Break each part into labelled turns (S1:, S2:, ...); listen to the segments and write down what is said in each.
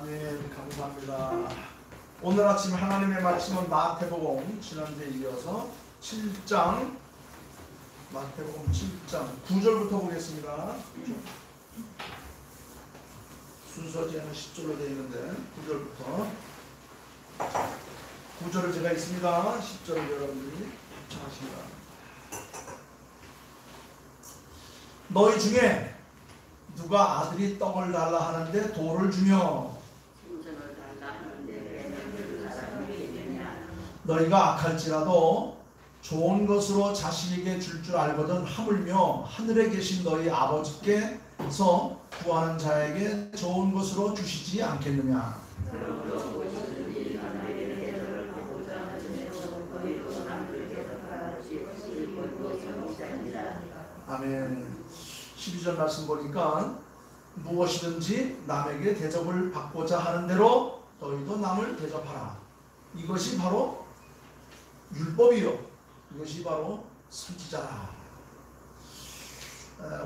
S1: 아멘. 감사합니다. 오늘 아침 하나님의 말씀은 마태복음 지난주에 이어서 7장 마태복음 7장 9절부터 보겠습니다. 순서지에는 10절로 되어 있는데 9절을 제가 읽습니다. 10절을 여러분들이 합창하십니다. 너희 중에 누가 아들이 떡을 달라 하는데 돌을 주며 너희가 악할지라도 좋은 것으로 자식에게 줄 줄 알거든 하물며 하늘에 계신 너희 아버지께서 구하는 자에게 좋은 것으로 주시지 않겠느냐. 아멘. 12절 말씀 보니까 무엇이든지 남에게 대접을 받고자 하는 대로 너희도 남을 대접하라. 이것이 바로 율법이요, 이것이 바로 선지자라.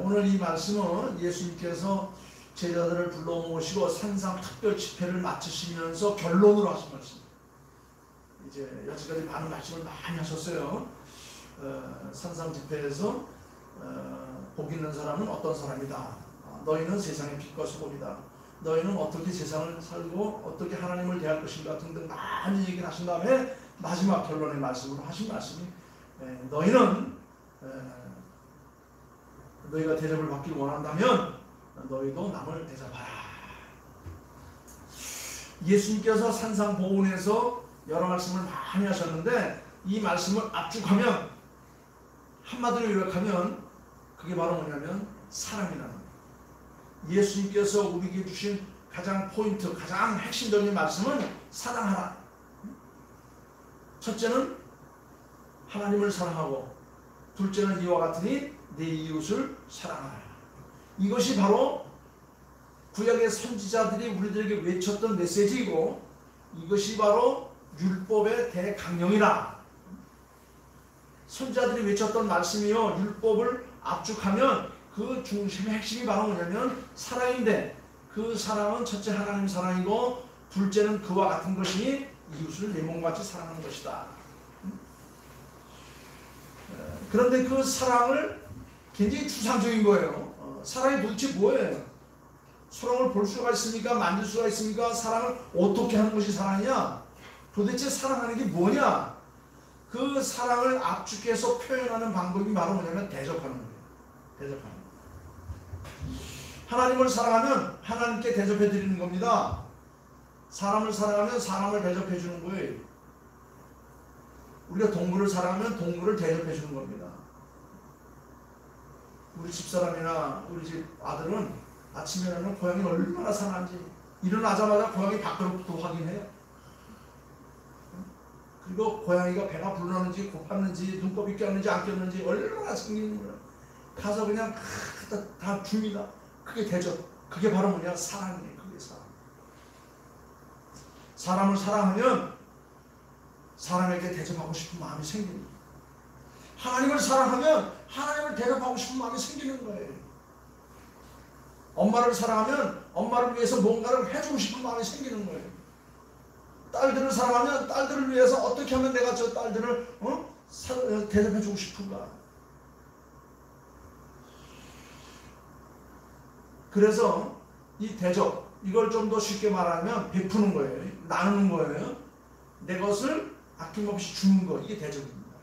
S1: 오늘 이 말씀은 예수님께서 제자들을 불러 모시고 산상 특별 집회를 마치시면서 결론으로 하신 말씀. 이제 여지까지 많은 말씀을 많이 하셨어요. 산상 집회에서 복 있는 사람은 어떤 사람이다. 너희는 세상의 빛과 소금이다. 너희는 어떻게 세상을 살고 어떻게 하나님을 대할 것인가 등등 많이 얘기를 하신 다음에 마지막 결론의 말씀으로 하신 말씀이 너희는 너희가 대접을 받기 원한다면 너희도 남을 대접하라. 예수님께서 산상보훈에서 여러 말씀을 많이 하셨는데 이 말씀을 압축하면 한마디로 요약하면 그게 바로 뭐냐면 사랑이라는 거예요. 예수님께서 우리에게 주신 가장 포인트, 가장 핵심적인 말씀은 사랑하라. 첫째는 하나님을 사랑하고 둘째는 이와 같으니 내 이웃을 사랑하라. 이것이 바로 구약의 선지자들이 우리들에게 외쳤던 메시지이고 이것이 바로 율법의 대강령이라. 선지자들이 외쳤던 말씀이요, 율법을 압축하면 그 중심의 핵심이 바로 뭐냐면 사랑인데 그 사랑은 첫째 하나님 사랑이고 둘째는 그와 같은 것이니 이웃을 내 몸같이 사랑하는 것이다. 그런데 그 사랑을 굉장히 추상적인 거예요. 사랑이 도대체 뭐예요? 사랑을 볼 수가 있습니까? 만질 수가 있습니까? 사랑을 어떻게 하는 것이 사랑이냐? 도대체 사랑하는 게 뭐냐? 그 사랑을 압축해서 표현하는 방법이 바로 뭐냐면 대접하는 거예요. 대접하는 거예요. 하나님을 사랑하면 하나님께 대접해 드리는 겁니다. 사람을 사랑하면 사람을 대접해 주는 거예요. 우리가 동물을 사랑하면 동물을 대접해 주는 겁니다. 우리 집사람이나 우리 집 아들은 아침에 일어나면 고양이를 얼마나 사랑하는지 일어나자마자 고양이 밖으로부터 확인해요. 그리고 고양이가 배가 불렀는지 고팠는지 눈곱이 꼈는지 안 꼈는지 얼마나 챙기는 거야. 가서 그냥 다 줍니다. 그게 대접. 그게 바로 뭐냐? 사랑이에요. 그게 사랑. 사람을 사랑하면 사람에게 대접하고 싶은 마음이 생깁니다. 하나님을 사랑하면 하나님을 대접하고 싶은 마음이 생기는 거예요. 엄마를 사랑하면 엄마를 위해서 뭔가를 해주고 싶은 마음이 생기는 거예요. 딸들을 사랑하면 딸들을 위해서 어떻게 하면 내가 저 딸들을 대접해주고 싶은가. 그래서 이 대접, 이걸 좀 더 쉽게 말하면 베푸는 거예요. 나누는 거예요. 내 것을 아낌없이 주는 거, 이게 대접입니다.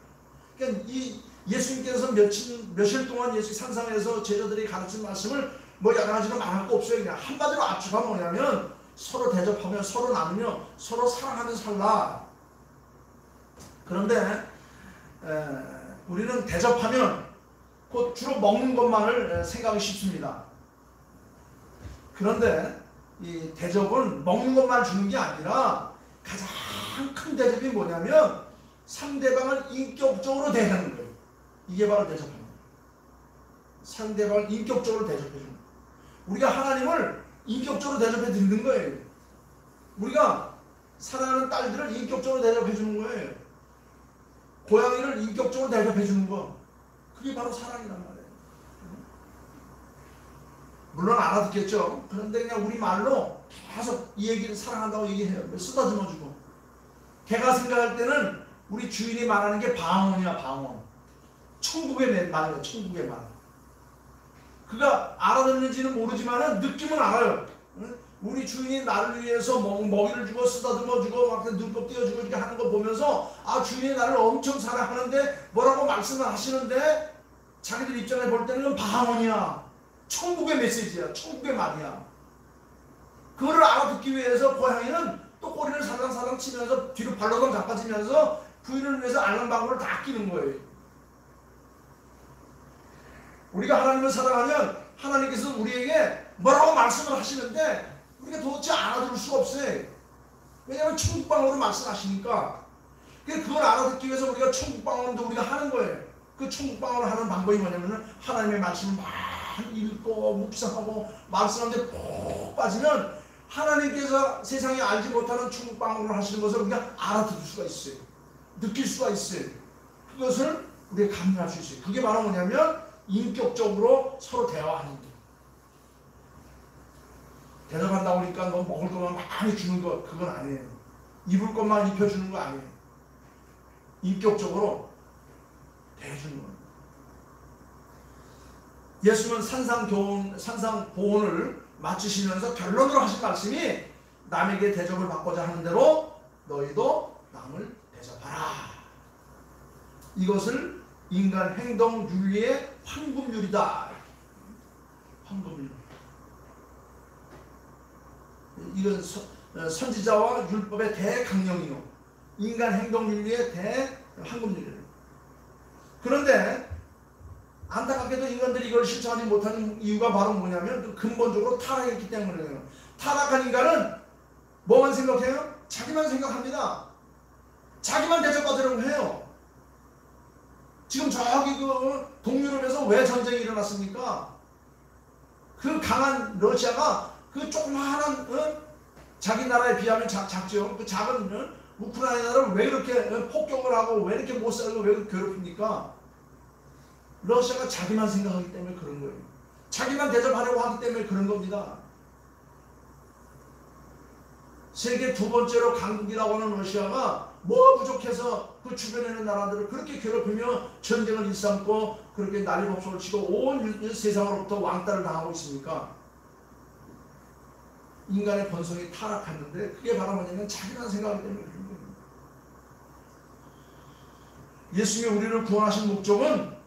S1: 그러니까 이 예수님께서 며칠 동안 예수 산상에서 제자들이 가르친 말씀을 뭐 여러 가지로 말할 거 없어요. 그냥 한마디로 압축하면 뭐냐면 서로 대접하며 서로 나누며 서로 사랑하며 살라. 그런데 우리는 대접하면 곧 주로 먹는 것만을 생각하기 쉽습니다. 그런데 이 대접은 먹는 것만 주는 게 아니라 가장 큰 대접이 뭐냐면 상대방을 인격적으로 대하는 거예요. 이게 바로 대접하는 거예요. 상대방을 인격적으로 대접해 주는 거예요. 우리가 하나님을 인격적으로 대접해 드리는 거예요. 우리가 사랑하는 딸들을 인격적으로 대접해 주는 거예요. 고양이를 인격적으로 대접해 주는 거. 그게 바로 사랑이란 말이에요. 물론 알아듣겠죠. 그런데 그냥 우리 말로 계속 이 얘기를 사랑한다고 얘기해요. 쓰다듬어주고. 걔가 생각할 때는 우리 주인이 말하는 게 방언이야, 방언. 천국의 말이야, 천국의 말. 그가 알아듣는지는 모르지만은 느낌은 알아요. 우리 주인이 나를 위해서 먹이를 주고 쓰다듬어 주고 막 눈곱 띄워주고 이렇게 하는 거 보면서 아, 주인이 나를 엄청 사랑하는데 뭐라고 말씀을 하시는데 자기들 입장에 볼 때는 방언이야. 천국의 메시지야. 천국의 말이야. 그거를 알아듣기 위해서 고양이는 또 꼬리를 살랑살랑 치면서 뒤로 발로당 자빠지면서 부인을 위해서 알랑방울을 다 끼는 거예요. 우리가 하나님을 사랑하면 하나님께서 우리에게 뭐라고 말씀을 하시는데 우리가 도대체 알아들을 수가 없어요. 왜냐하면 천국방언으로 말씀하시니까. 그걸 알아듣기 위해서 우리가 천국방언도 우리가 하는 거예요. 그 천국방언을 하는 방법이 뭐냐면 하나님의 말씀을 많이 읽고 묵상하고 말씀하는데 푹 빠지면 하나님께서 세상에 알지 못하는 천국방언을 하시는 것을 우리가 알아들을 수가 있어요. 느낄 수가 있어요. 그것을 우리가 감당할 수 있어요. 그게 바로 뭐냐면 인격적으로 서로 대화하는 거. 대접한다고 하니까 너 먹을 것만 많이 주는 것, 그건 아니에요. 입을 것만 입혀주는 거 아니에요. 인격적으로 대해주는 거예요. 예수님은 산상보훈을 마치시면서 결론으로 하신 말씀이 남에게 대접을 받고자 하는 대로 너희도 남을 대접하라. 이것을 인간 행동 윤리의 황금률이다. 황금률. 이건 선지자와 율법의 대강령이요. 인간 행동 윤리의 대황금률이에요. 그런데 안타깝게도 인간들이 이걸 실천하지 못하는 이유가 바로 뭐냐면 근본적으로 타락했기 때문이에요. 타락한 인간은 뭐만 생각해요? 자기만 생각합니다. 자기만 대접받으려고 해요. 지금 저기 그 동유럽에서 왜 전쟁이 일어났습니까? 그 강한 러시아가 그 조그마한 자기 나라에 비하면 작죠. 그 작은 우크라이나를 왜 이렇게 폭격을 하고 왜 이렇게 못 살고 왜 이렇게 괴롭힙니까? 러시아가 자기만 생각하기 때문에 그런 거예요. 자기만 대접하려고 하기 때문에 그런 겁니다. 세계 두 번째로 강국이라고 하는 러시아가 뭐 부족해서 그 주변에 있는 나라들을 그렇게 괴롭히며 전쟁을 일삼고 그렇게 난리법석을 치고 온 세상으로부터 왕따를 당하고 있습니까? 인간의 본성이 타락했는데 그게 바로 뭐냐면 자기만 생각하기 때문에 그런 거예요. 예수님이 우리를 구원하신 목적은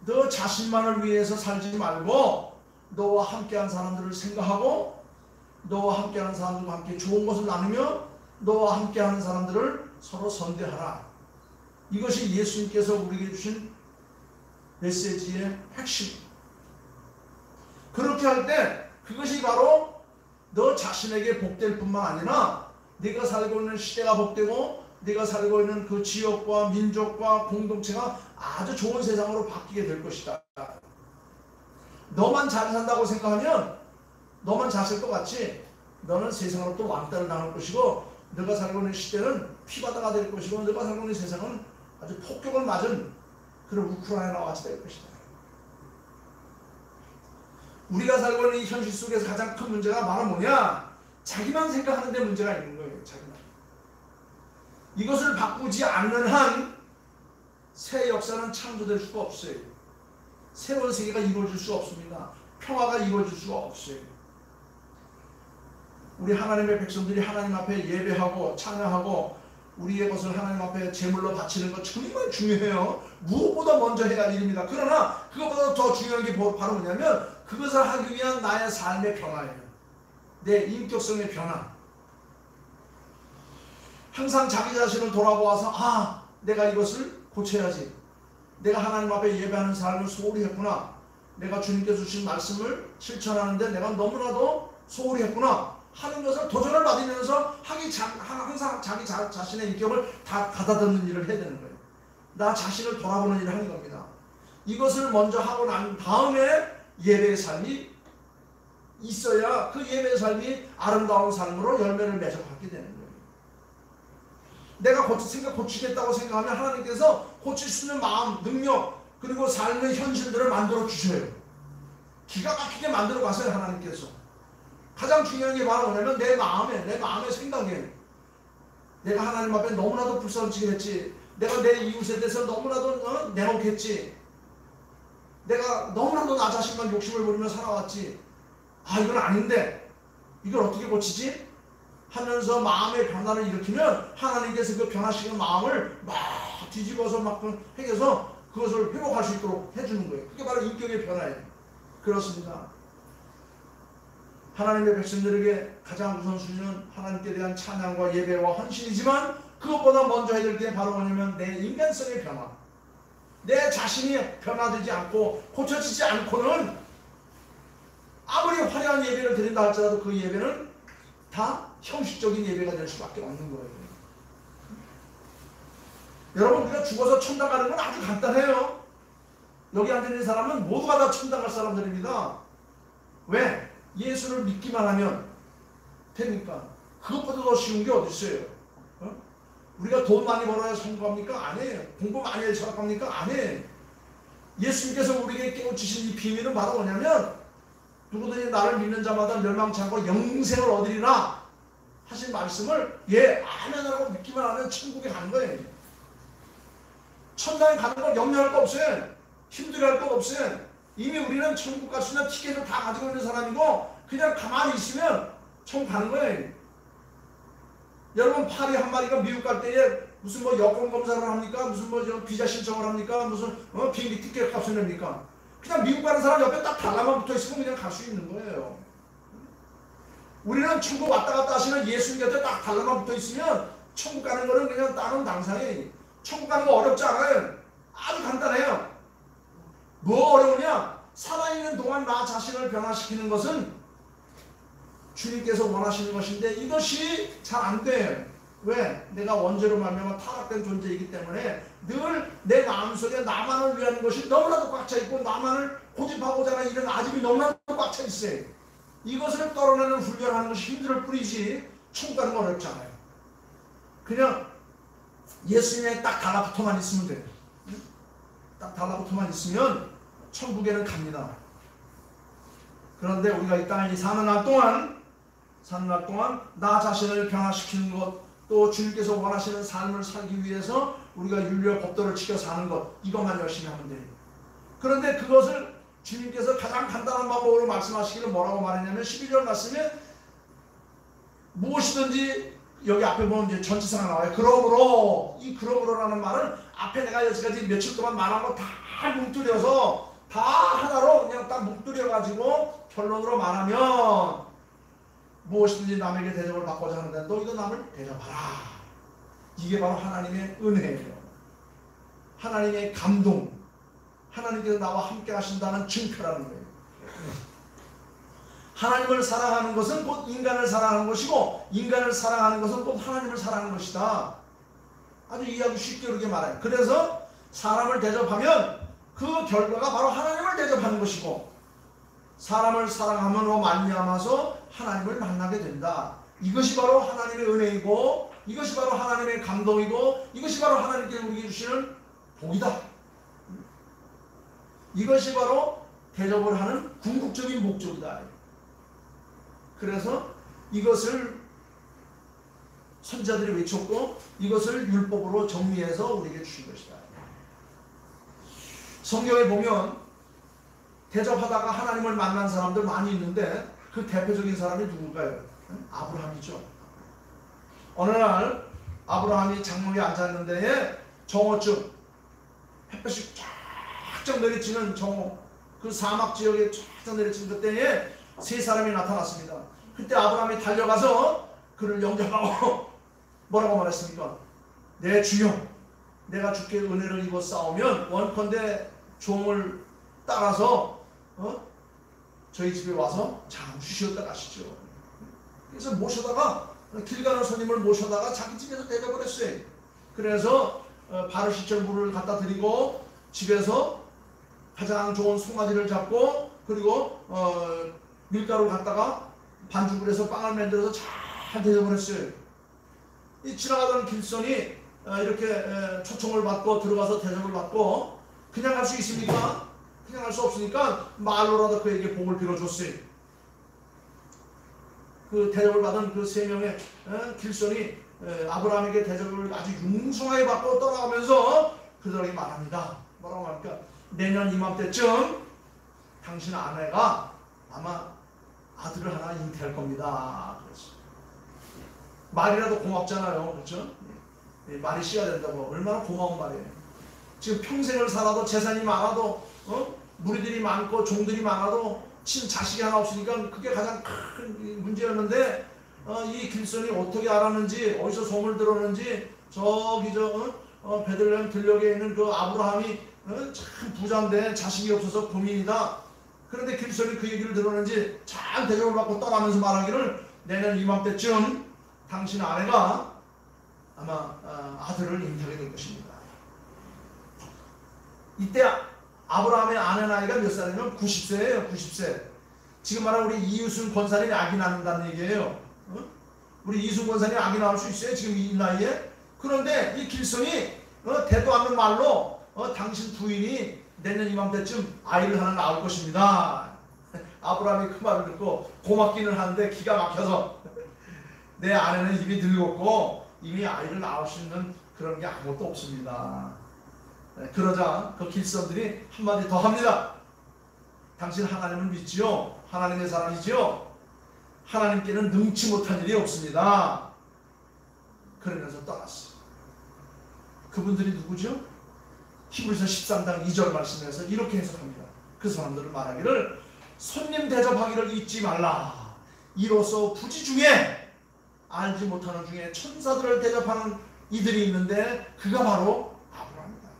S1: 너 자신만을 위해서 살지 말고 너와 함께한 사람들을 생각하고 너와 함께하는 사람들과 함께 좋은 것을 나누며 너와 함께하는 사람들을 서로 선대하라. 이것이 예수님께서 우리에게 주신 메시지의 핵심. 그렇게 할 때 그것이 바로 너 자신에게 복될 뿐만 아니라 네가 살고 있는 시대가 복되고 네가 살고 있는 그 지역과 민족과 공동체가 아주 좋은 세상으로 바뀌게 될 것이다. 너만 잘 산다고 생각하면 너만 잘 살 것 같지 너는 세상으로부터 왕따를 당할 것이고 너가 살고 있는 시대는 피바다가 될 것이고 너가 살고 있는 세상은 아주 폭격을 맞은 그런 우크라이나와 같이 될 것이다. 우리가 살고 있는 이 현실 속에서 가장 큰 문제가 바로 뭐냐? 자기만 생각하는 데 문제가 있는 거예요. 자기만. 이것을 바꾸지 않는 한 새 역사는 창조될 수가 없어요. 새로운 세계가 이루어질 수가 없습니다. 평화가 이루어질 수가 없어요. 우리 하나님의 백성들이 하나님 앞에 예배하고 찬양하고 우리의 것을 하나님 앞에 제물로 바치는 것 정말 중요해요. 무엇보다 먼저 해야 할 일입니다. 그러나 그것보다 더 중요한 게 바로 뭐냐면 그것을 하기 위한 나의 삶의 변화예요. 내 인격성의 변화. 항상 자기 자신을 돌아보아서 아 내가 이것을 고쳐야지. 내가 하나님 앞에 예배하는 삶을 소홀히 했구나. 내가 주님께서 주신 말씀을 실천하는데 내가 너무나도 소홀히 했구나 하는 것을 도전을 받으면서 항상 자기 자신의 인격을 다 가다듬는 일을 해야 되는 거예요. 나 자신을 돌아보는 일을 하는 겁니다. 이것을 먼저 하고 난 다음에 예배의 삶이 있어야 그 예배의 삶이 아름다운 삶으로 열매를 맺어가게 되는 거예요. 내가 고치겠다고 생각하면 하나님께서 고칠 수 있는 마음, 능력 그리고 삶의 현실들을 만들어 주셔요. 기가 막히게 만들어 가세요. 하나님께서. 가장 중요한 게 바로 뭐냐면 내 마음의 생각에 내가 하나님 앞에 너무나도 불쌍지게 했지. 내가 내 이웃에 대해서 너무나도 내놓겠지. 내가 너무나도 나 자신만 욕심을 부리며 살아왔지. 아, 이건 아닌데 이걸 어떻게 고치지? 하면서 마음의 변화를 일으키면 하나님께서 그 변화시키는 마음을 막 뒤집어서 막 해서 그것을 회복할 수 있도록 해주는 거예요. 그게 바로 인격의 변화예요. 그렇습니다. 하나님의 백성들에게 가장 우선순위는 하나님께 대한 찬양과 예배와 헌신이지만 그것보다 먼저 해야 될 게 바로 뭐냐면 내 인간성의 변화. 내 자신이 변화되지 않고 고쳐지지 않고는 아무리 화려한 예배를 드린다 할지라도 그 예배는 다 형식적인 예배가 될 수밖에 없는 거예요. 여러분, 우리가 죽어서 천당 가는 건 아주 간단해요. 여기 앉아있는 사람은 모두가 다 천당 갈 사람들입니다. 왜? 예수를 믿기만 하면 되니까. 그것보다 더 쉬운 게 어디 있어요? 우리가 돈 많이 벌어야 성공합니까? 아니에요. 공부 많이 해야 철학합니까? 아니에요. 예수님께서 우리에게 깨우치신 이 비밀은 바로 뭐냐면 누구든지 나를 믿는 자마다 멸망치 않고 영생을 얻으리라 하신 말씀을 아멘이라고 믿기만 하면 천국에 가는 거예요. 천당에 가는 건 염려할 거 없어요. 힘들어할 거 없어요. 이미 우리는 천국 갈 수 있는 티켓을 다 가지고 있는 사람이고 그냥 가만히 있으면 천국 가는 거예요. 여러분, 파리 한 마리가 미국 갈 때에 무슨 여권 검사를 합니까? 무슨 비자 신청을 합니까? 무슨 비행기 티켓 값을 냅니까? 그냥 미국 가는 사람 옆에 딱 달라만 붙어 있으면 그냥 갈 수 있는 거예요. 우리는 천국 왔다 갔다 하시는 예수님 곁에 딱 달라만 붙어 있으면 천국 가는 거는 그냥 따놓은 당상이에요. 천국 가는 거 어렵지 않아요. 아주 간단해요. 뭐 어려우냐? 살아있는 동안 나 자신을 변화시키는 것은 주님께서 원하시는 것인데 이것이 잘 안 돼요. 왜? 내가 원죄로 말미암아 타락된 존재이기 때문에 늘 내 마음속에 나만을 위한 것이 너무나도 꽉 차 있고 나만을 고집하고자 하는 이런 아집이 너무나도 꽉 차 있어요. 이것을 떨어내는 훈련하는 것이 힘들 뿐이지 천국 가는 건 어렵지 않아요. 그냥 예수님에 딱 달라붙어만 있으면 돼요. 딱 달라붙어만 있으면 천국에는 갑니다. 그런데 우리가 이 땅에 사는 날 동안 나 자신을 변화시키는 것, 또 주님께서 원하시는 삶을 살기 위해서 우리가 윤리와 법도를 지켜 사는 것, 이것만 열심히 하면 돼요. 그런데 그것을 주님께서 가장 간단한 방법으로 말씀하시기를 뭐라고 말했냐면 12절 말씀에 무엇이든지 여기 앞에 보면 이제 전치사가 나와요. 그러므로, 이 그러므로라는 말은 앞에 내가 여기까지 며칠 동안 말한 거 다 뭉뚱려서 다 하나로 그냥 딱 뭉뚱려가지고 결론으로 말하면 무엇이든지 남에게 대접을 받고자 하는데 너 이거 남을 대접하라. 이게 바로 하나님의 은혜예요. 하나님의 감동. 하나님께서 나와 함께 하신다는 증표라는 거예요. 하나님을 사랑하는 것은 곧 인간을 사랑하는 것이고 인간을 사랑하는 것은 곧 하나님을 사랑하는 것이다. 아주 이해하기 쉽게 그렇게 말해요. 그래서 사람을 대접하면 그 결과가 바로 하나님을 대접하는 것이고 사람을 사랑함으로 말미암아서 하나님을 만나게 된다. 이것이 바로 하나님의 은혜이고 이것이 바로 하나님의 감동이고 이것이 바로 하나님께서 우리에게 주시는 복이다. 이것이 바로 대접을 하는 궁극적인 목적이다. 그래서 이것을 선지자들이 외쳤고 이것을 율법으로 정리해서 우리에게 주신 것이다. 성경에 보면 대접하다가 하나님을 만난 사람들 많이 있는데 그 대표적인 사람이 누굴까요? 아브라함이죠. 어느 날 아브라함이 장막에 앉았는데 정오쯤 햇볕이 쫙쫙 내리치는 정오, 그 사막 지역에 쫙쫙 내리치는 그때에 세 사람이 나타났습니다. 그때 아브라함이 달려가서 그를 영접하고 뭐라고 말했습니까? 내 주여, 내가 주께 은혜를 입어 싸우면 원컨대 종을 따라서 저희 집에 와서 잠시 쉬었다 가시죠. 그래서 모셔다가 길 가는 손님을 모셔다가 자기 집에서 대접을 했어요. 그래서 바르시철 물을 갖다 드리고 집에서 가장 좋은 송아지를 잡고 그리고 밀가루를 갖다가 반죽을 해서 빵을 만들어서 잘 대접을 했어요. 이 지나가던 길손이 이렇게 초청을 받고 들어가서 대접을 받고 그냥 갈 수 있습니까? 그냥 할 수 없으니까 말로라도 그에게 복을 빌어줬어요. 그 대접을 받은 그 세 명의 길손이 아브라함에게 대접을 아주 융숭하게 받고 떠나가면서 그들에게 말합니다. 뭐라고 합니까? 내년 이맘때쯤 당신 아내가 아마 아들을 하나 잉태할 겁니다. 그랬어요. 말이라도 고맙잖아요. 그렇죠? 말이 씨가 된다고 얼마나 고마운 말이에요. 지금 평생을 살아도 재산이 많아도 무리들이 많고 종들이 많아도 자식이 하나 없으니까 그게 가장 큰 문제였는데 이 길손이 어떻게 알았는지 어디서 소문을 들었는지 저기 베들레헴 들녘에 있는 그 아브라함이 참 부자인데 자식이 없어서 고민이다. 그런데 길손이 그 얘기를 들었는지 잘 대접을 받고 떠나면서 말하기를 내년 이맘때쯤 당신 아내가 아마 아들을 잉태하게 될 것입니다. 이때 아브라함의 아내 나이가 몇 살이냐면 90세예요. 90세. 지금 말하는 우리 이유순 권사님이 아기 낳는다는 얘기예요. 우리 이순 권사님이 아기 낳을 수 있어요. 지금 이 나이에. 그런데 이 길손이 대도 않는 말로 당신 부인이 내년 이맘때쯤 아이를 하나 낳을 것입니다. 아브라함이 그 말을 듣고 고맙기는 한데 기가 막혀서 내 아내는 이미 늙었고 이미 아이를 낳을 수 있는 그런 게 아무것도 없습니다. 그러자 그 길손들이 한마디 더 합니다. 당신 하나님을 믿지요? 하나님의 사람이지요? 하나님께는 능치 못한 일이 없습니다. 그러면서 떠났어요. 그분들이 누구죠? 히브리서 13장 2절 말씀에서 이렇게 해석합니다. 그 사람들은 말하기를 손님 대접하기를 잊지 말라. 이로써 부지 중에 알지 못하는 중에 천사들을 대접하는 이들이 있는데 그가 바로 아브라함이다.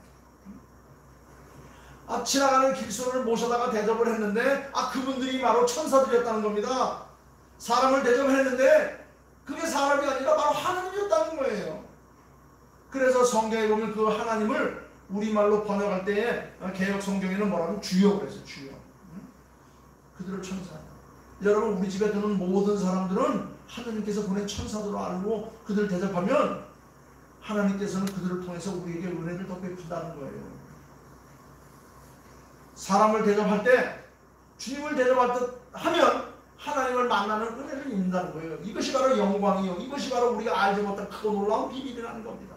S1: 지나가는 길손을 모셔다가 대접을 했는데 그분들이 바로 천사들이었다는 겁니다. 사람을 대접했는데 그게 사람이 아니라 바로 하나님이었다는 거예요. 그래서 성경에 보면 그 하나님을 우리말로 번역할 때에 개역 성경에는 뭐라고 주여 그랬어요. 주여. 그들을 천사. 여러분 우리 집에 드는 모든 사람들은 하나님께서 보낸 천사들로 알고 그들을 대접하면 하나님께서는 그들을 통해서 우리에게 은혜를 더 베푼다는 거예요. 사람을 대접할 때 주님을 대접할 듯 하면 하나님을 만나는 은혜를 입는다는 거예요. 이것이 바로 영광이요. 이것이 바로 우리가 알지 못한 크고 놀라운 비밀이라는 겁니다.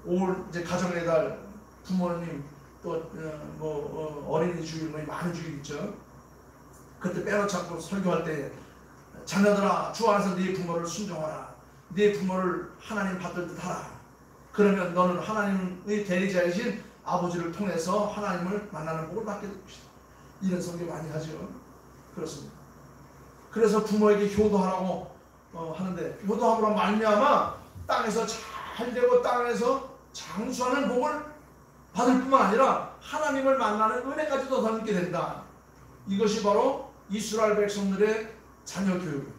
S1: 올 이제 가정의 달 부모님 또 어린이 주일 많은 주일 있죠. 그때 빼놓지 않고 설교할 때 자녀들아 주 안에서 네 부모를 순종하라. 네 부모를 하나님 받들 듯 하라. 그러면 너는 하나님의 대리자이신 아버지를 통해서 하나님을 만나는 복을 받게 될 것이다. 이런 설교 많이 하죠. 그렇습니다. 그래서 부모에게 효도하라고 하는데 효도함으로 말미암아 땅에서 잘 되고 땅에서 장수하는 복을 받을 뿐만 아니라 하나님을 만나는 은혜까지도 더 얻게 된다. 이것이 바로 이스라엘 백성들의 자녀 교육.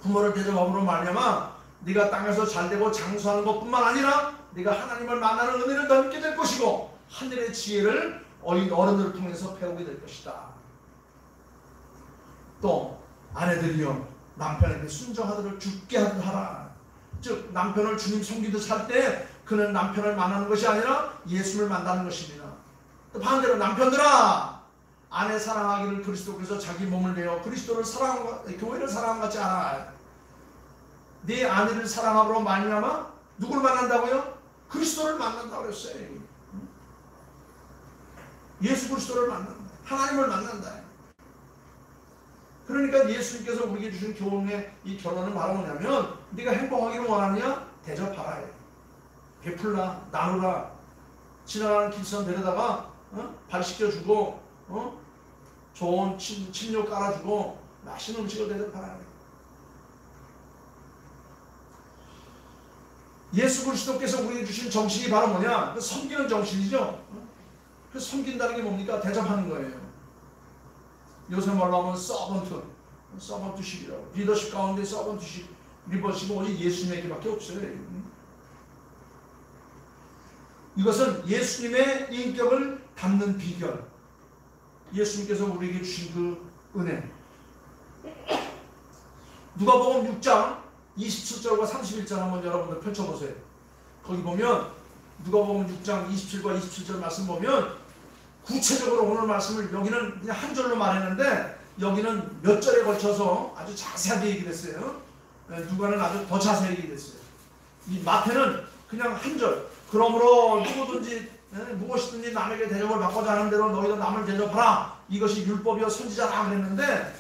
S1: 부모를 대접함으로 말미암아 네가 땅에서 잘되고 장수하는 것뿐만 아니라 네가 하나님을 만나는 은혜를 더 얻게 될 것이고 하늘의 지혜를 어른들을 통해서 배우게 될 것이다. 또 아내들이여 남편에게 순종하도록 죽게 하라. 즉 남편을 주님 섬기듯 할 때 그는 남편을 만나는 것이 아니라 예수를 만나는 것입니다. 또 반대로 남편들아 아내 사랑하기를 그리스도께서 자기 몸을 내어 그리스도를 교회를 사랑한 것 같지 않아. 네 아내를 사랑함으로 말미암아 누구를 만난다고요? 그리스도를 만난다고 그랬어요. 예수 그리스도를 만난다. 하나님을 만난다. 그러니까 예수님께서 우리에게 주신 교훈의 이 결론은 바로 뭐냐면 네가 행복하기를 원하느냐? 대접하라. 베풀라, 나누라. 지나가는 길선 데려다가 발 씻겨주고 좋은 침료 깔아주고 맛있는 음식을 대접하라. 예수 그리스도께서 우리에게 주신 정신이 바로 뭐냐? 그 섬기는 정신이죠. 그 섬긴다는 게 뭡니까? 대접하는 거예요. 요새 말로 하면 서번트십이라고. 리더십 가운데 서번트십, 리더십은 오직 예수님에게밖에 없어요. 이것은 예수님의 인격을 담는 비결. 예수님께서 우리에게 주신 그 은혜. 누가복음 6장 27절과 31절 한번 여러분들 펼쳐보세요. 거기 보면 누가복음 6장 27과 27절 말씀 보면 구체적으로 오늘 말씀을 여기는 그냥 한 절로 말했는데 여기는 몇 절에 걸쳐서 아주 자세하게 얘기를 했어요. 누가는 아주 더 자세하게 얘기했어요. 이 마태는 그냥 한 절. 그러므로 누구든지 무엇이든지 남에게 대접을 받고자 하는 대로 너희도 남을 대접하라. 이것이 율법이요 선지자라 그랬는데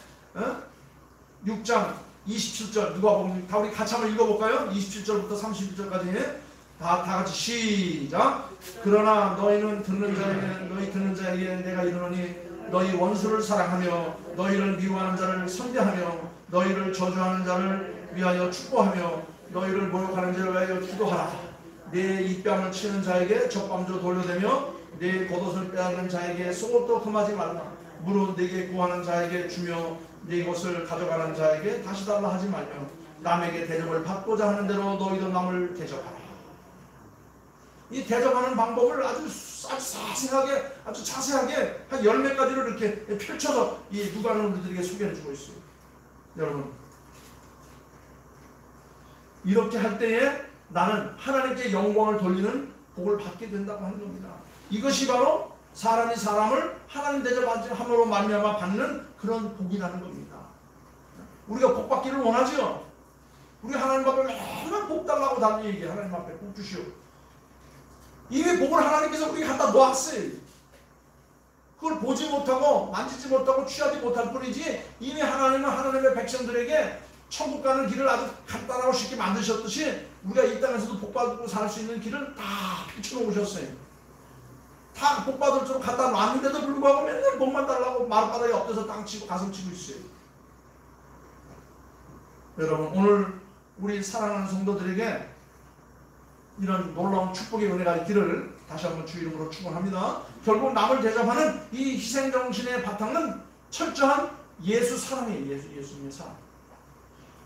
S1: 6장 27절 누가복음 다 우리 같이 한번 읽어볼까요? 27절부터 31절까지 다 같이 시작. 그러나 너희 듣는 자에게 내가 이르노니 너희 원수를 사랑하며 너희를 미워하는 자를 선대하며 너희를 저주하는 자를 위하여 축복하며 너희를 모욕하는 자를 위하여 기도하라. 내 입뺨을 치는 자에게 적밤조 돌려대며 내 겉옷을 빼앗는 자에게 속옷도 금하지 말라. 무릇 내게 구하는 자에게 주며 네 것을 가져가는 자에게 다시 달라 하지 말며 남에게 대접을 받고자 하는 대로 너희도 남을 대접하라. 이 대접하는 방법을 아주 자세하게 아주 자세하게 한 10몇 가지를 이렇게 펼쳐서 이 누가는 우리들에게 소개해 주고 있어요. 여러분 이렇게 할 때에 나는 하나님께 영광을 돌리는 복을 받게 된다고 하는 겁니다. 이것이 바로 사람이 사람을 하나님 대접함으로 말미암아 받는 그런 복이라는 겁니다. 우리가 복 받기를 원하죠. 우리 하나님 앞에 맨날 복 달라고 다니 얘기 하나님 앞에 복 주시오. 이미 복을 하나님께서 우리에게 갖다 놓았어요. 그걸 보지 못하고 만지지 못하고 취하지 못할 뿐이지 이미 하나님은 하나님의 백성들에게 천국 가는 길을 아주 간단하고 쉽게 만드셨듯이 우리가 이 땅에서도 복 받고 살 수 있는 길을 다 펼쳐놓으셨어요. 다 복 받을 줄 갖다 놨는데도 불구하고 맨날 복만 달라고 마룻바닥에 엎드려서 땅 치고 가슴 치고 있어요. 여러분 오늘 우리 사랑하는 성도들에게 이런 놀라운 축복의 은혜가 있기를 다시 한번 주 이름으로 축원합니다. 결국 남을 대접하는 이 희생정신의 바탕은 철저한 예수 사랑이에요. 예수님의 사랑.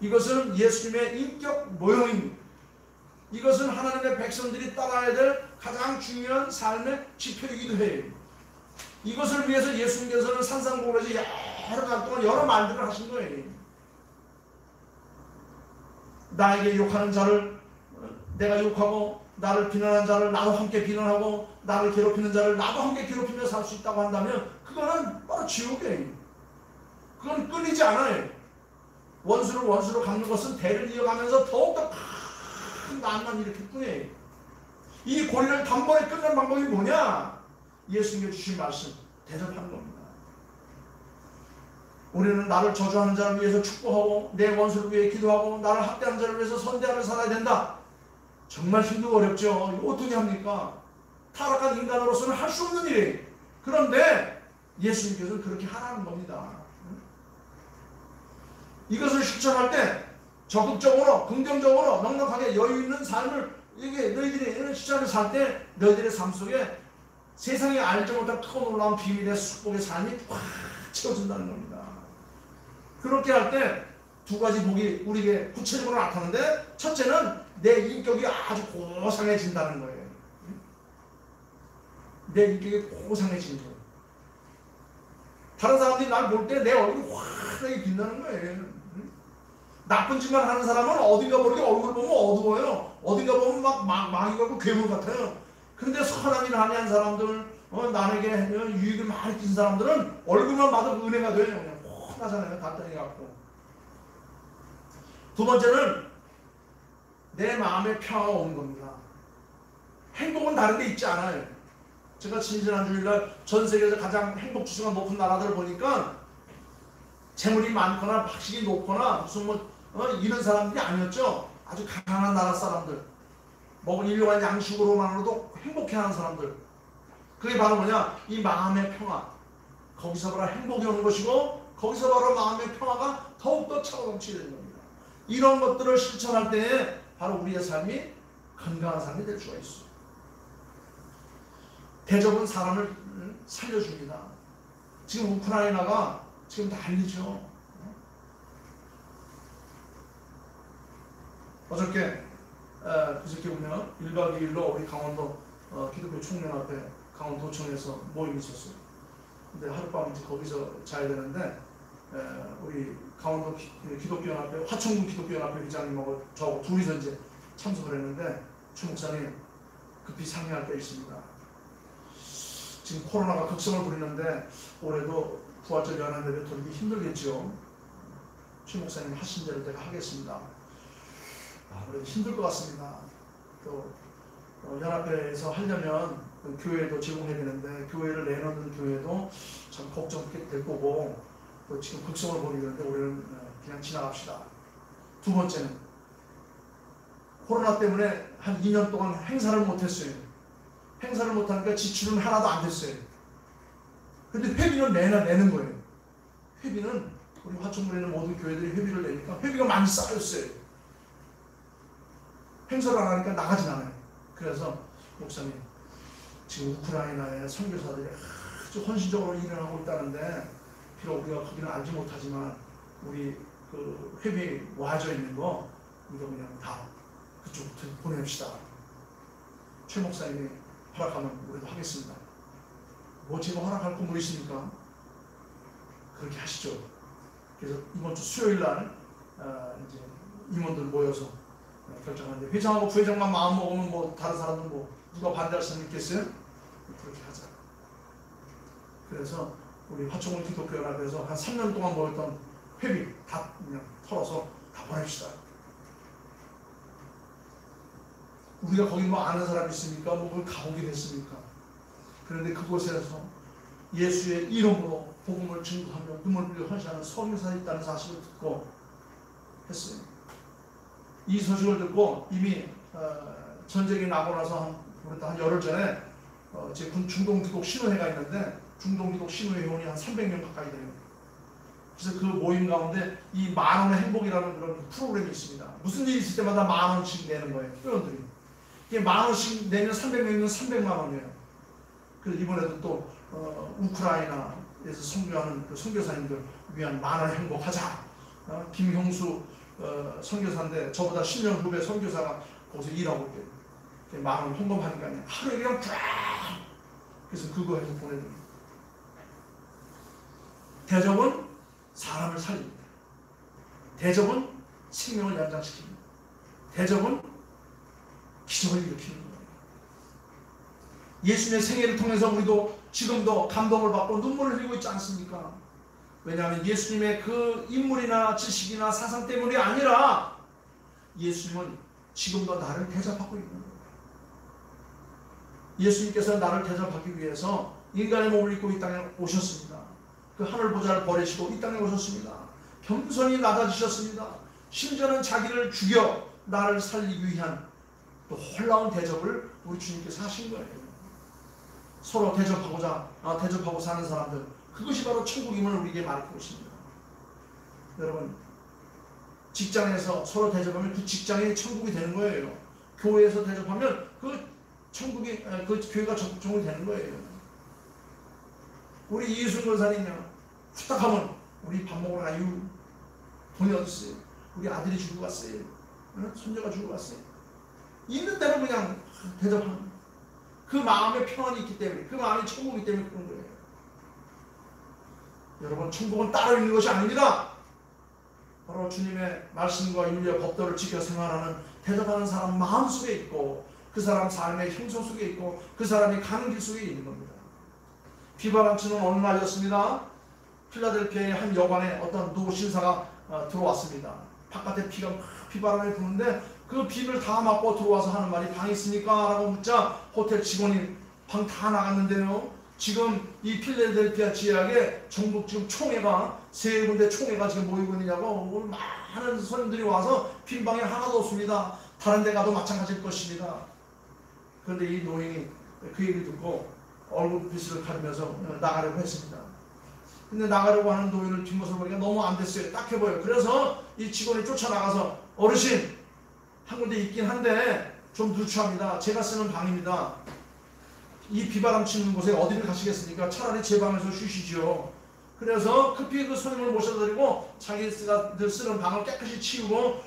S1: 이것은 예수님의 인격 모형입니다. 이것은 하나님의 백성들이 따라야 될 가장 중요한 삶의 지표이기도 해요. 이것을 위해서 예수님께서는 산상보훈에서 여러 날 동안 여러 말들을 하신 거예요. 나에게 욕하는 자를 내가 욕하고 나를 비난하는 자를 나도 함께 비난하고 나를 괴롭히는 자를 나도 함께 괴롭히며 살 수 있다고 한다면 그거는 바로 지옥이에요. 그건 끊이지 않아요. 원수를 원수로 갚는 것은 대를 이어가면서 더욱더 큰 난만 일으킬 뿐이에요. 이 권리를 단번에 끊는 방법이 뭐냐? 예수님께 주신 말씀 대접하는 겁니다. 우리는 나를 저주하는 자를 위해서 축복하고 내 원수를 위해 기도하고 나를 학대하는 자를 위해서 선대하며 살아야 된다. 정말 힘들고 어렵죠. 이거 어떻게 합니까? 타락한 인간으로서는 할 수 없는 일이에요. 그런데 예수님께서는 그렇게 하라는 겁니다. 이것을 실천할 때 적극적으로 긍정적으로 넉넉하게 여유 있는 삶을 이게 너희들이 이런 실천을 살 때 너희들의 삶 속에 세상에 알지 못한 크고 놀라운 비밀의 축복의 삶이 꽉 채워진다는 겁니다. 그렇게 할 때 두 가지 복이 우리에게 구체적으로 나타나는데 첫째는 내 인격이 아주 고상해진다는 거예요. 내 인격이 고상해지는 거예요. 다른 사람들이 날 볼 때 내 얼굴이 환하게 빛나는 거예요. 나쁜 짓만 하는 사람은 어딘가 모르게 얼굴 보면 어두워요. 어딘가 보면 막 망이 가고 괴물 같아요. 그런데 선한 일을 하는 사람들, 남에게 유익을 많이 준 사람들은 얼굴만 봐도 은혜가 돼요. 그냥 환하잖아요. 간단히 갖고. 두 번째는 내 마음에 평화가 오는 겁니다. 행복은 다른 데 있지 않아요. 제가 지난 주일날 전 세계에서 가장 행복 지수가 높은 나라들을 보니까 재물이 많거나 학식이 높거나 무슨 이런 사람들이 아니었죠. 아주 가난한 나라 사람들, 먹을 일용할 양식으로만으로도 행복해하는 사람들. 그게 바로 뭐냐? 이 마음의 평화. 거기서 바로 행복이 오는 것이고 거기서 바로 마음의 평화가 더욱더 차고 넘치게 되는 겁니다. 이런 것들을 실천할 때에 바로 우리의 삶이 건강한 삶이 될 수가 있어요. 대접은 사람을 살려줍니다. 지금 우크라이나가 지금 난리죠. 그저께 보면 1박 2일로 우리 강원도 기독교 총연합회 강원도청에서 모임이 있었어요. 근데 하룻밤 이제 거기서 자야 되는데 우리 강원도 기독교연합회 화천군 기독교연합회 회장님하고 저 둘이서 이제 참석을 했는데 최 목사님 급히 상의할 때 있습니다. 지금 코로나가 극성을 부리는데 올해도 부활절 연합예배 돌리기 힘들겠죠. 최 목사님 하신 대로 제가 하겠습니다. 그래도 힘들 것 같습니다. 또 연합회에서 하려면 교회도 제공해야 되는데 교회를 내놓는 교회도 참 걱정될 거고 또 지금 극성을 벌이는데 올해는 그냥 지나갑시다. 두 번째는 코로나 때문에 한 2년 동안 행사를 못했어요. 행사를 못하니까 지출은 하나도 안 됐어요. 근데 회비는 내는 거예요. 회비는 우리 화천군에 있는 모든 교회들이 회비를 내니까 회비가 많이 쌓였어요. 행사를 안 하니까 나가진 않아요. 그래서 목사님 지금 우크라이나의 선교사들이 아주 헌신적으로 일을 하고 있다는데 비록 우리가 거기는 알지 못하지만 우리 그 회비 와져 있는 거 우리가 그냥 다 그쪽부터 보냅시다. 최 목사님이 허락하면 우리도 하겠습니다. 뭐 제가 허락할 거 뭐 있습니까? 그렇게 하시죠. 그래서 이번 주 수요일 날 이제 임원들 모여서 결정하는데 회장하고 부회장만 마음 먹으면 뭐 다른 사람은 뭐 누가 반대할 사람 있겠어요? 그렇게 하자. 그래서 우리 화천군 기독교연합에서 한 3년 동안 모였던 회비 다 그냥 털어서 다 보냅시다. 우리가 거기 뭐 아는 사람 있습니까? 뭐 그걸 가보게 됐습니까? 그런데 그곳에서 예수의 이름으로 복음을 증거하며 눈물 흘려 헌신하는 선교사가 있다는 사실을 듣고 했어요. 이 소식을 듣고 이미 전쟁이 나고 나서 한 열흘 전에 제 중동기독 신호회가 있는데 중동기독 신호회 회원이 한 300명 가까이 돼요. 그래서 그 모임 가운데 이 만원의 행복이라는 그런 프로그램이 있습니다. 무슨 일이 있을 때마다 만원씩 내는 거예요. 회원들이. 이게 만원씩 내면 300명이면 300만 원이에요. 그래서 이번에도 또 우크라이나에서 선교하는 그 선교사님들 위한 만원의 행복하자. 김형수 선교사인데 저보다 10년 후배 선교사가 거기서 일하고 있대요. 만원 헌금하니까 하루에 그냥 쫙 그래서 그거 해서 보내드립니다. 대접은 사람을 살립니다. 대접은 생명을 연장시킵니다. 대접은 기적을 일으키는 거예요. 예수님의 생애를 통해서 우리도 지금도 감동을 받고 눈물을 흘리고 있지 않습니까? 왜냐하면 예수님의 그 인물이나 지식이나 사상 때문이 아니라 예수님은 지금도 나를 대접하고 있는 거예요. 예수님께서 나를 대접하기 위해서 인간의 몸을 입고 이 땅에 오셨습니다. 그 하늘 보좌를 버리시고 이 땅에 오셨습니다. 겸손히 낮아지셨습니다. 심지어는 자기를 죽여 나를 살리기 위한 또 놀라운 대접을 우리 주님께서 하신 거예요. 서로 대접하고 사는 사람들, 그것이 바로 천국임을 우리에게 말하고 있습니다. 여러분, 직장에서 서로 대접하면 그 직장이 천국이 되는 거예요. 교회에서 대접하면 그 교회가 천국이 되는 거예요. 우리 이순 권사님이요, 후딱하면 우리 밥 먹으러 가요. 돈이 어딨어요? 우리 아들이 죽고 갔어요. 손녀가 죽고 갔어요. 있는 대로 그냥 대접하는 거예요. 그 마음에 평안이 있기 때문에, 그 마음이 천국이기 때문에 그런 거예요. 여러분, 천국은 따로 있는 것이 아닙니다. 바로 주님의 말씀과 윤리와 법도를 지켜 생활하는 대접하는 사람 마음속에 있고, 그 사람 삶의 형성 속에 있고, 그 사람이 가는 길 속에 있는 겁니다. 비바람치는 어느 날이었습니다. 필라델피아의 한 여관에 어떤 노 신사가 들어왔습니다. 바깥에 비바람이 부는데 그 비를 다 맞고 들어와서 하는 말이 방 있습니까? 라고 묻자 호텔 직원이 방 다 나갔는데요. 지금 이 필라델피아 지역에 전국 지금 총회가 3군데 총회가 지금 모이고 있느냐고 많은 손님들이 와서 빈 방이 하나도 없습니다. 다른 데 가도 마찬가지일 것입니다. 그런데 이 노인이 그 얘기를 듣고 얼굴빛을 가리면서 나가려고 했습니다. 근데 나가려고 하는 노인을 뒷모습을 보니까 너무 안 됐어요. 딱해 보여요. 그래서 이 직원이 쫓아나가서 어르신 한 군데 있긴 한데 좀 누추합니다. 제가 쓰는 방입니다. 이 비바람 치는 곳에 어디를 가시겠습니까? 차라리 제 방에서 쉬시죠. 그래서 급히 그 손님을 모셔드리고 자기가 쓰는 방을 깨끗이 치우고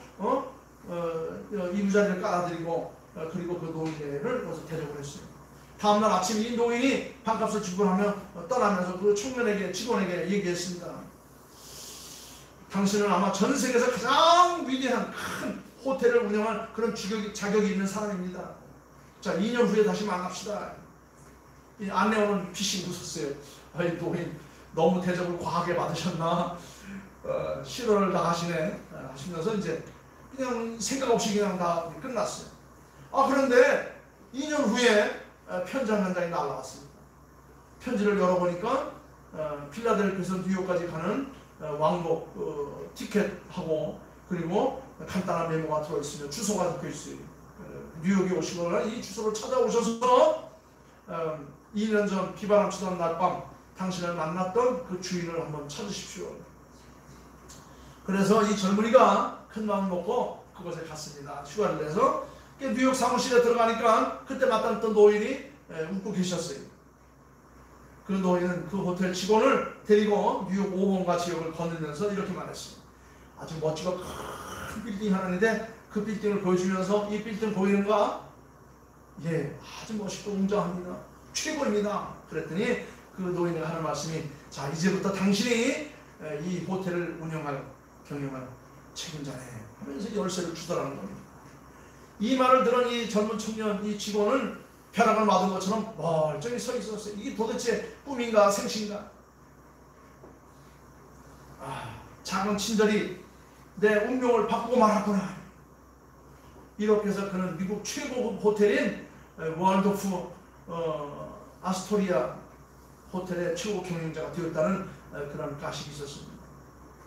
S1: 이부자리를 깔아드리고 그리고 그 노인을 거기서 대접을 했어요. 다음날 아침 이 노인이 방값을 지불하며 떠나면서 그 청년에게 직원에게 얘기했습니다. 당신은 아마 전 세계에서 가장 위대한 큰 호텔을 운영할 그런 자격이 있는 사람입니다. 자, 2년 후에 다시 만납시다. 이 안내원은 피식 웃었어요. 아이, 노인 너무 대접을 과하게 받으셨나? 실언을 다 하시네. 하시면서 이제 그냥 생각 없이 그냥 다 끝났어요. 그런데 2년 후에 편지 한 장이 날라왔습니다. 편지를 열어보니까 필라델피아에서 뉴욕까지 가는 왕복 티켓하고 그리고 간단한 메모가 들어있으며 주소가 적혀있어요. 뉴욕에 오시거나 이 주소를 찾아오셔서 2년 전 비바람 치던 날밤 당신을 만났던 그 주인을 한번 찾으십시오. 그래서 이 젊은이가 큰 마음 먹고 그곳에 갔습니다. 휴가를 내서 뉴욕 사무실에 들어가니까 그때 만났던 노인이 웃고 계셨어요. 그 노인은 그 호텔 직원을 데리고 뉴욕 5번가 지역을 거닐면서 이렇게 말했어요. 아주 멋지고 큰 빌딩이 하나 있는데 그 빌딩을 보여주면서 이 빌딩 보이는가? 예, 아주 멋있고 웅장합니다. 최고입니다. 그랬더니 그 노인이 하는 말씀이 자, 이제부터 당신이 이 호텔을 경영할 책임자네 하면서 열쇠를 주더라는 겁니다. 이 말을 들은 이 젊은 청년, 이 직원은 벼락을 맞은 것처럼 멀쩡히 서 있었어요. 이게 도대체 꿈인가 생신가? 작은 친절이 내 운명을 바꾸고 말았구나. 이렇게 해서 그는 미국 최고급 호텔인 월도프 아스토리아 호텔의 최고 경영자가 되었다는 그런 가식이 있었습니다.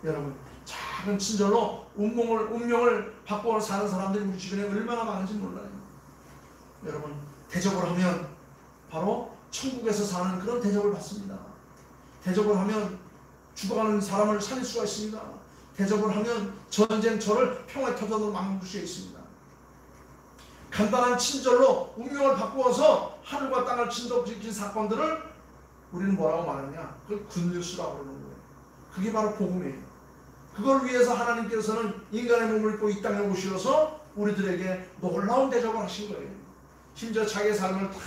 S1: 여러분, 작은 친절로 운명을 바꾸어 사는 사람들이 우리 주변에 얼마나 많은지 몰라요. 여러분, 대접을 하면 바로 천국에서 사는 그런 대접을 받습니다. 대접을 하면 죽어가는 사람을 살릴 수가 있습니다. 대접을 하면 전쟁터를 평화의 터전으로 만들 수 있습니다. 간단한 친절로 운명을 바꾸어서 하늘과 땅을 진동시킨 사건들을 우리는 뭐라고 말하냐? 그걸 굿뉴스라고 그러는 거예요. 그게 바로 복음이에요. 그걸 위해서 하나님께서는 인간의 몸을 입고 이 땅에 오셔서 우리들에게 놀라운 대접을 하신 거예요. 심지어 자기의 삶을 다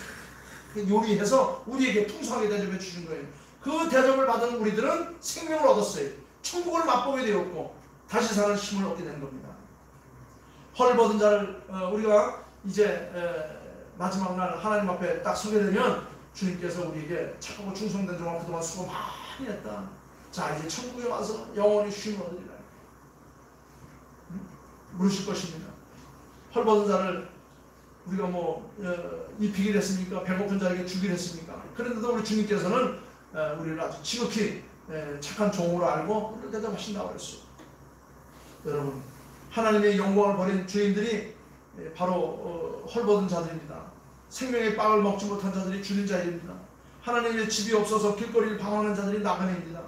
S1: 요리해서 우리에게 풍성하게 대접해 주신 거예요. 그 대접을 받은 우리들은 생명을 얻었어요. 천국을 맛보게 되었고 다시 사는 힘을 얻게 된 겁니다. 헐벗은 자를 우리가 이제 마지막 날 하나님 앞에 딱 서게 되면 주님께서 우리에게 착하고 충성된 종아 그동안 수고 많이 했다. 자, 이제 천국에 와서 영원히 쉼을 얻으리라. 물으실 것입니다. 헐벗은 자를 우리가 입히기를 했습니까? 배고픈 자에게 주기를 했습니까? 그런데도 우리 주님께서는 우리를 아주 지극히 착한 종으로 알고 우리를 대접하신다고 그랬어요. 여러분, 하나님의 영광을 버린 죄인들이 바로 헐벗은 자들입니다. 생명의 빵을 먹지 못한 자들이 줄인 자들입니다. 하나님의 집이 없어서 길거리를 방황하는 자들이 나그네입니다.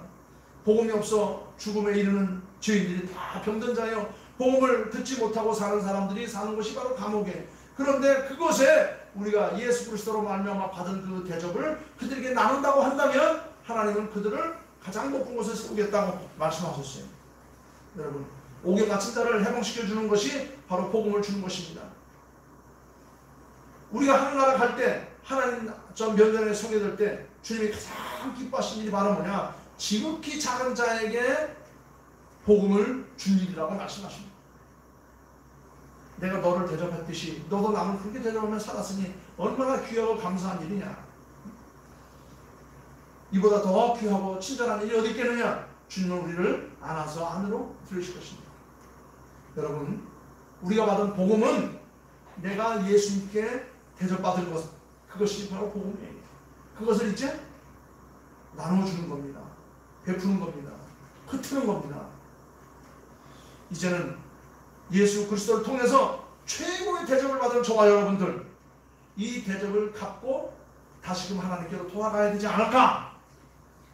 S1: 복음이 없어 죽음에 이르는 죄인들이 다 병든 자예요. 복음을 듣지 못하고 사는 사람들이 사는 곳이 바로 감옥이에요. 그런데 그것에 우리가 예수 그리스도로 말미암아 받은 그 대접을 그들에게 나눈다고 한다면 하나님은 그들을 가장 높은 곳에 세우겠다고 말씀하셨어요. 여러분, 옥에 갇힌 자를 해방시켜주는 것이 바로 복음을 주는 것입니다. 우리가 하늘나라 갈 때 하나님 면전에 서게 될 때 주님이 가장 기뻐하시는 일이 바로 뭐냐? 지극히 작은 자에게 복음을 준 일이라고 말씀하십니다. 내가 너를 대접했듯이 너도 남을 그렇게 대접하며 살았으니 얼마나 귀하고 감사한 일이냐. 이보다 더 귀하고 친절한 일이 어디 있겠느냐. 주님은 우리를 안아서 안으로 들으실 것입니다. 여러분, 우리가 받은 복음은 내가 예수님께 대접받은 것, 그것이 바로 복음이에요. 그것을 이제 나눠주는 겁니다. 베푸는 겁니다. 흩트는 겁니다. 이제는 예수 그리스도를 통해서 최고의 대접을 받은 저와 여러분들, 이 대접을 갚고 다시금 하나님께로 돌아가야 되지 않을까?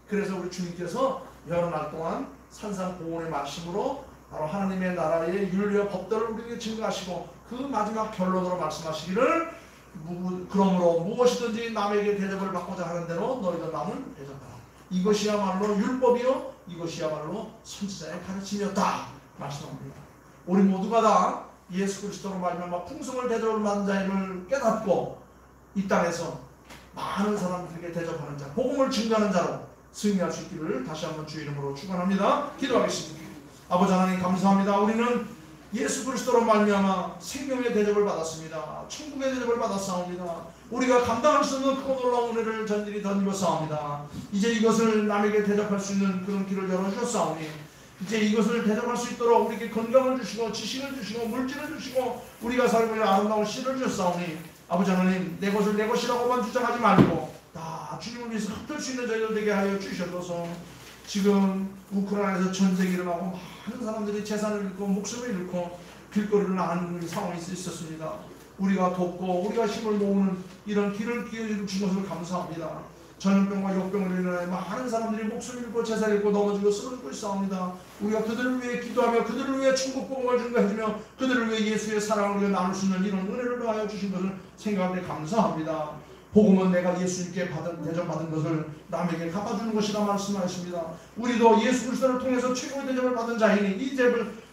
S1: 그래서 우리 주님께서 여러 날 동안 산상보훈의 말씀으로 바로 하나님의 나라의 윤리와 법들을 우리에게 증거하시고 그 마지막 결론으로 말씀하시기를 그러므로 무엇이든지 남에게 대접을 받고자 하는 대로 너희도 남을 대접하라. 이것이야말로 율법이요 이것이야말로 선지자의 가르침이었다 말씀합니다. 우리 모두가 다 예수 그리스도로 말미암아 풍성을 대접을 받는 자임을 깨닫고 이 땅에서 많은 사람들에게 대접하는 자, 복음을 증거하는 자로 승리할 수 있기를 다시 한번 주의 이름으로 축원합니다. 기도하겠습니다. 아버지 하나님 감사합니다. 우리는 예수 그리스도로 말미암아 생명의 대접을 받았습니다. 천국의 대접을 받았사옵니다. 우리가 감당할 수 없는 크고 놀라운 은혜를 전일이 덧입었사옵니다. 이제 이것을 남에게 대접할 수 있는 그런 길을 열어주셨사오니 이제 이것을 대접할 수 있도록 우리에게 건강을 주시고 지식을 주시고 물질을 주시고 우리가 살고 있는 아름다운 씨를 주셨사오니 아버지 하나님 내 것을 내 것이라고만 주장하지 말고 다 주님을 위해서 흩을 수 있는 저희들 되게 하여 주셔서 지금 우크라이나에서 전쟁이 일어나고 많은 사람들이 재산을 잃고 목숨을 잃고 길거리를 나가는 상황이 있었습니다. 우리가 돕고 우리가 힘을 모으는 이런 길을 기회해 주신 것을 감사합니다. 전염병과 역병으로 인하여 많은 사람들이 목숨을 잃고 재산을 잃고 넘어지고 쓰러지고 있사옵니다. 우리가 그들을 위해 기도하며 그들을 위해 천국 복음을 증거해주며 그들을 위해 예수의 사랑을 우리가 나눌 수 있는 이런 은혜를 더하여 주신 것을 생각할 때 감사합니다. 복음은 내가 예수님께 대접받은 것을 남에게 갚아주는 것이라 말씀하십니다. 우리도 예수 그리스도를 통해서 최고의 대접을 받은 자이니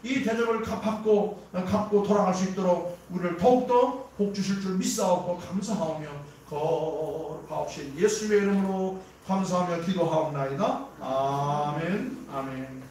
S1: 이 대접을 갚고 돌아갈 수 있도록 우리를 더욱더 복 주실 줄 믿사옵고 감사하오며 거룩하옵신 예수님의 이름으로 감사하며 기도하옵나이다. 아멘. 아멘.